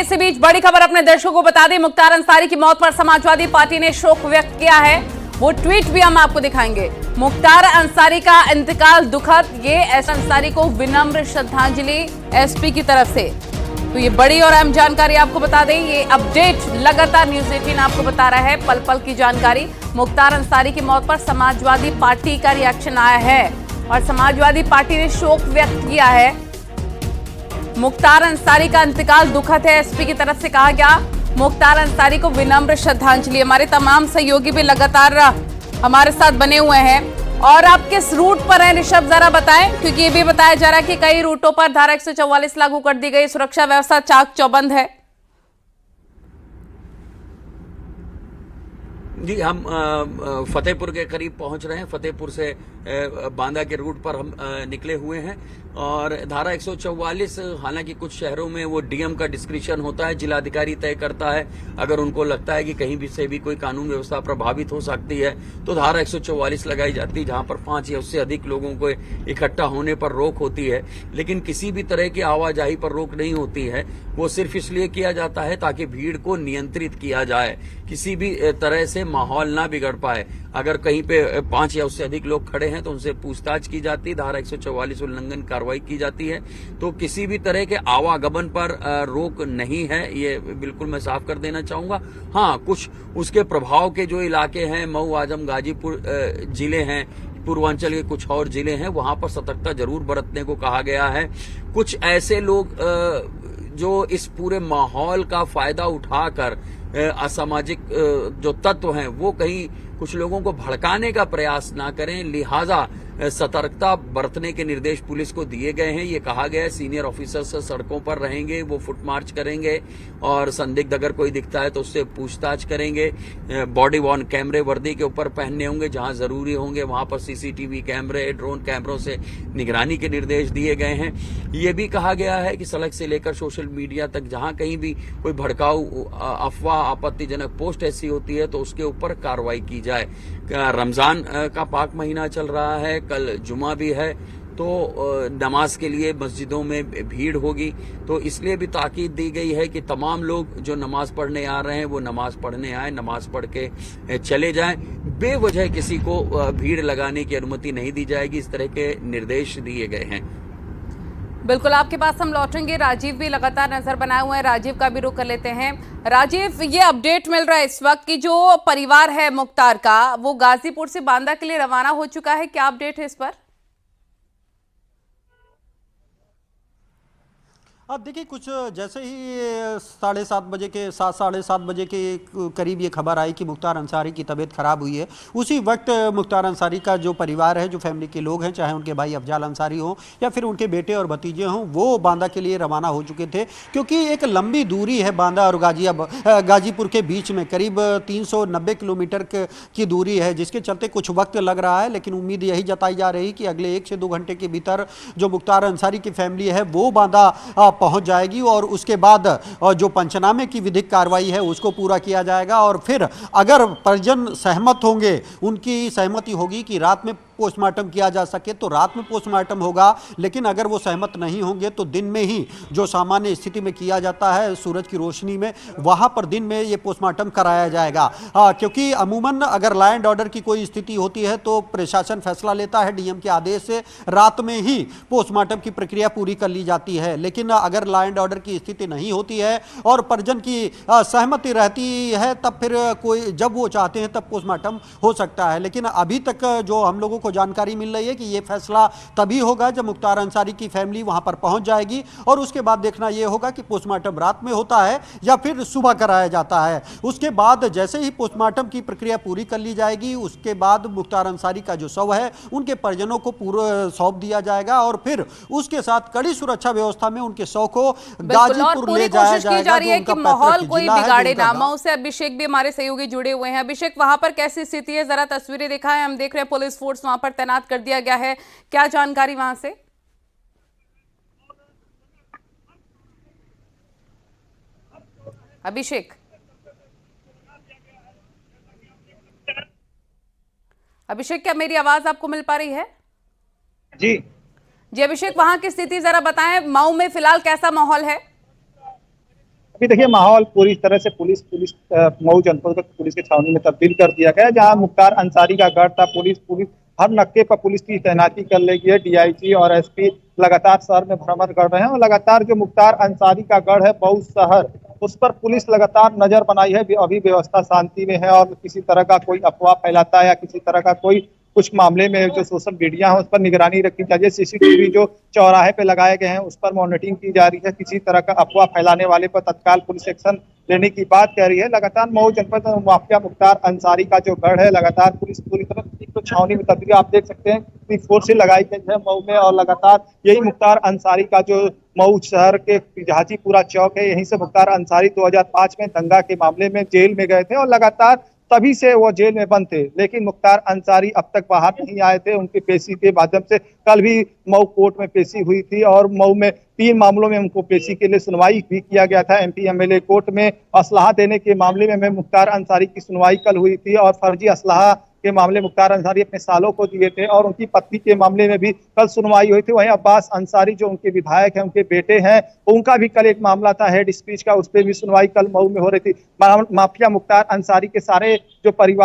इसी बीच बड़ी खबर अपने दर्शकों को बता दें, मुख्तार अंसारी की मौत पर समाजवादी पार्टी ने शोक व्यक्त किया है। वो ट्वीट भी हम आपको दिखाएंगे। मुख्तार अंसारी का इंतकाल दुखद, ये एस अंसारी को विनम्र श्रद्धांजलि एसपी की तरफ से। तो ये बड़ी और अहम जानकारी आपको बता दें, ये अपडेट लगातार न्यूज 18 आपको बता रहा है, पल पल की जानकारी। मुख्तार अंसारी की मौत पर समाजवादी पार्टी का रिएक्शन आया है और समाजवादी पार्टी ने शोक व्यक्त किया है। मुख्तार अंसारी का इंतकाल दुखद है, एसपी की तरफ से कहा गया। मुख्तार अंसारी को विनम्र श्रद्धांजलि। हमारे तमाम सहयोगी भी लगातार हमारे साथ बने हुए हैं। और आप किस रूट पर हैं ऋषभ, जरा बताएं, क्योंकि ये भी बताया जा रहा है कि कई रूटों पर धारा 144 लागू कर दी गई, सुरक्षा व्यवस्था चाक चौबंद है। जी, हम फतेहपुर के करीब पहुंच रहे हैं। फतेहपुर से बांदा के रूट पर हम निकले हुए हैं और धारा 144, हालांकि कुछ शहरों में वो डीएम का डिस्क्रिप्शन होता है, जिलाधिकारी तय करता है। अगर उनको लगता है कि कहीं भी से भी कोई कानून व्यवस्था प्रभावित हो सकती है तो धारा 144 लगाई जाती है, जहां पर 5 या उससे अधिक लोगों को इकट्ठा होने पर रोक होती है। लेकिन किसी भी तरह की आवाजाही पर रोक नहीं होती है। वो सिर्फ इसलिए किया जाता है ताकि भीड़ को नियंत्रित किया जाए, किसी भी तरह से माहौल ना बिगड़ पाए। अगर कहीं पे 5 या उससे अधिक लोग खड़े हैं तो उनसे पूछताछ की जाती है, धारा 144 उल्लंघन कार्रवाई की जाती है। तो किसी भी तरह के आवागमन पर रोक नहीं है, ये बिल्कुल मैं साफ कर देना चाहूंगा। हाँ, कुछ उसके प्रभाव के जो इलाके हैं, मऊ, आजम, गाजीपुर जिले हैं, पूर्वांचल के कुछ और जिले हैं, वहां पर सतर्कता जरूर बरतने को कहा गया है। कुछ ऐसे लोग जो इस पूरे माहौल का फायदा उठाकर असामाजिक जो तत्व हैं वो कहीं कुछ लोगों को भड़काने का प्रयास ना करें, लिहाजा सतर्कता बरतने के निर्देश पुलिस को दिए गए हैं। ये कहा गया है सीनियर ऑफिसर्स सड़कों पर रहेंगे, वो फुट मार्च करेंगे और संदिग्ध अगर कोई दिखता है तो उससे पूछताछ करेंगे। बॉडी वॉर्न कैमरे वर्दी के ऊपर पहनने होंगे, जहां जरूरी होंगे वहां पर सीसीटीवी कैमरे, ड्रोन कैमरों से निगरानी के निर्देश दिए गए हैं। ये भी कहा गया है कि सड़क से लेकर सोशल मीडिया तक जहां कहीं भी कोई भड़काऊ अफवाह, आपत्तिजनक पोस्ट ऐसी होती है तो उसके ऊपर कार्रवाई की जाए। रमजान का पाक महीना चल रहा है, कल जुमा भी है, तो नमाज के लिए मस्जिदों में भीड़ होगी। तो इसलिए भी ताकीद दी गई है कि तमाम लोग जो नमाज पढ़ने आ रहे हैं वो नमाज पढ़ने आए, नमाज पढ़ के चले जाएं। बेवजह किसी को भीड़ लगाने की अनुमति नहीं दी जाएगी, इस तरह के निर्देश दिए गए हैं। बिल्कुल, आपके पास हम लौटेंगे। राजीव भी लगातार नजर बनाए हुए हैं, राजीव का भी रुख कर लेते हैं। राजीव, ये अपडेट मिल रहा है इस वक्त कि जो परिवार है मुख्तार का, वो गाजीपुर से बांदा के लिए रवाना हो चुका है, क्या अपडेट है इस पर? अब देखिए, कुछ जैसे ही 7:30 बजे के 7-7:30 बजे के करीब ये खबर आई कि मुख्तार अंसारी की तबीयत खराब हुई है, उसी वक्त मुख्तार अंसारी का जो परिवार है, जो फैमिली के लोग हैं, चाहे उनके भाई अफजाल अंसारी हों या फिर उनके बेटे और भतीजे हों, वो बांदा के लिए रवाना हो चुके थे। क्योंकि एक लंबी दूरी है बांदा और गाजीपुर के बीच में, करीब 390 किलोमीटर की दूरी है, जिसके चलते कुछ वक्त लग रहा है। लेकिन उम्मीद यही जताई जा रही कि अगले 1 से 2 घंटे के भीतर जो मुख्तार अंसारी की फैमिली है वो बांदा पहुंच जाएगी और उसके बाद जो पंचनामे की विधिक कार्रवाई है उसको पूरा किया जाएगा। और फिर अगर परिजन सहमत होंगे, उनकी सहमति होगी कि रात में पोस्टमार्टम किया जा सके तो रात में पोस्टमार्टम होगा। लेकिन अगर वो सहमत नहीं होंगे तो दिन में ही, जो सामान्य स्थिति में किया जाता है सूरज की रोशनी में, वहां पर दिन में ये पोस्टमार्टम कराया जाएगा। क्योंकि अमूमन अगर लॉ एंड ऑर्डर की कोई स्थिति होती है तो प्रशासन फैसला लेता है, डीएम के आदेश से रात में ही पोस्टमार्टम की प्रक्रिया पूरी कर ली जाती है। लेकिन अगर लॉ एंड ऑर्डर की स्थिति नहीं होती है और परिजन की सहमति रहती है, तब फिर कोई, जब वो चाहते हैं तब पोस्टमार्टम हो सकता है। लेकिन अभी तक जो हम लोगों को जानकारी मिल रही है कि ये फैसला तभी होगा जब मुख्तार अंसारी की फैमिली वहां पर पहुंच जाएगी और उसके बाद देखना यह होगा कि पोस्टमार्टम रात में होता है या फिर सुबह कराया जाता है। उसके बाद जैसे ही पोस्टमार्टम की प्रक्रिया पूरी कर ली जाएगी, उसके बाद मुख्तार अंसारी का जो शव है उनके परिजनों को पूरा सौंप दिया जाएगा और फिर उसके साथ कड़ी सुरक्षा व्यवस्था में उनके शव को गाजीपुर ले जाया जाएगा। की जा रही है कि माहौल कोई बिगाड़े ना। मऊ से अभिषेक भी हमारे सहयोगी जुड़े हुए हैं। अभिषेक, वहां पर कैसी स्थिति है, जरा तस्वीरें दिखाएं। हम देख रहे हैं पुलिस फोर्स वहां पर तैनात कर दिया गया है, क्या जानकारी वहां से? अभिषेक, क्या मेरी आवाज आपको मिल पा रही है? जी जी अभिषेक, वहां की स्थिति जरा बताएं। मऊ में फिलहाल कैसा माहौल है? अभी देखिए माहौल पूरी तरह से पुलिस मऊ जनपद को पुलिस की छावनी में तब्दील कर दिया गया है। जहां मुख्तार अंसारी का गढ़ था, पुलिस हर नक्के पर पुलिस की तैनाती कर ली गई है। डीआईजी और एसपी लगातार शहर में भ्रमण कर रहे हैं और लगातार जो मुख्तार अंसारी का गढ़ है मऊ शहर, उस पर पुलिस लगातार नजर बनाई है। अभी व्यवस्था शांति में है और किसी तरह का कोई अफवाह फैलाता है या किसी तरह का कोई कुछ मामले में जो सोशल मीडिया है उस पर निगरानी रखी जा रही है। सीसीटीवी जो चौराहे पे लगाए गए हैं उस पर मॉनिटरिंग की जा रही है। किसी तरह का अफवाह फैलाने वाले पर तत्काल पुलिस एक्शन लेने की बात कह रही है। लगातार मऊ जनपद में माफिया मुख्तार अंसारी का जो गढ़ है, लगातार पुलिस पूरी तरह तो छावनी में तब्दीली आप देख सकते हैं, फोर्सें लगाई गई है मऊ में और लगातार यही मुख्तार अंसारी का जो मऊ शहर के जहाजीपुरा चौक है, यहीं से मुख्तार अंसारी 2005 में दंगा के मामले में जेल में गए थे और लगातार तभी से वो जेल में बंद थे। लेकिन मुख्तार अंसारी अब तक बाहर नहीं आए थे। उनकी पेशी के माध्यम से कल भी मऊ कोर्ट में पेशी हुई थी और मऊ में 3 मामलों में उनको पेशी के लिए सुनवाई भी किया गया था। एमपी एमएलए कोर्ट में असलाह देने के मामले में मुख्तार अंसारी की सुनवाई कल हुई थी और फर्जी असलाह के मामले मुख्तार अंसारी अपने सालों को दिए थे और उनकी पत्नी के मामले में भी कल सुनवाई हुई थी। वहीं अब्बास अंसारी जो उनके विधायक हैं, उनके बेटे हैं, उनका भी कल एक मामला था हेड स्पीच का, उस पर भी सुनवाई कल मऊ में हो रही थी। माफिया मुख्तार अंसारी के सारे जो परिवार